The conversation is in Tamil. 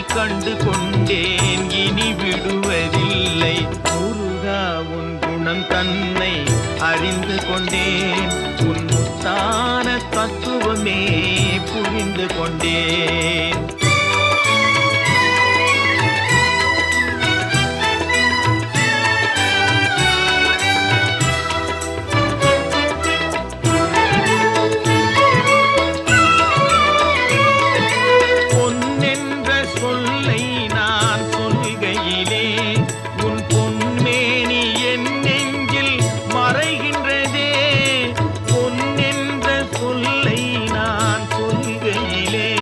கண்டு கொண்டேன், இனி விடுவதில்லை. முருகா உன் குணம் தன்னை அறிந்து கொண்டேன், உன் முத்தான தத்துவமே புரிந்து கொண்டேன்.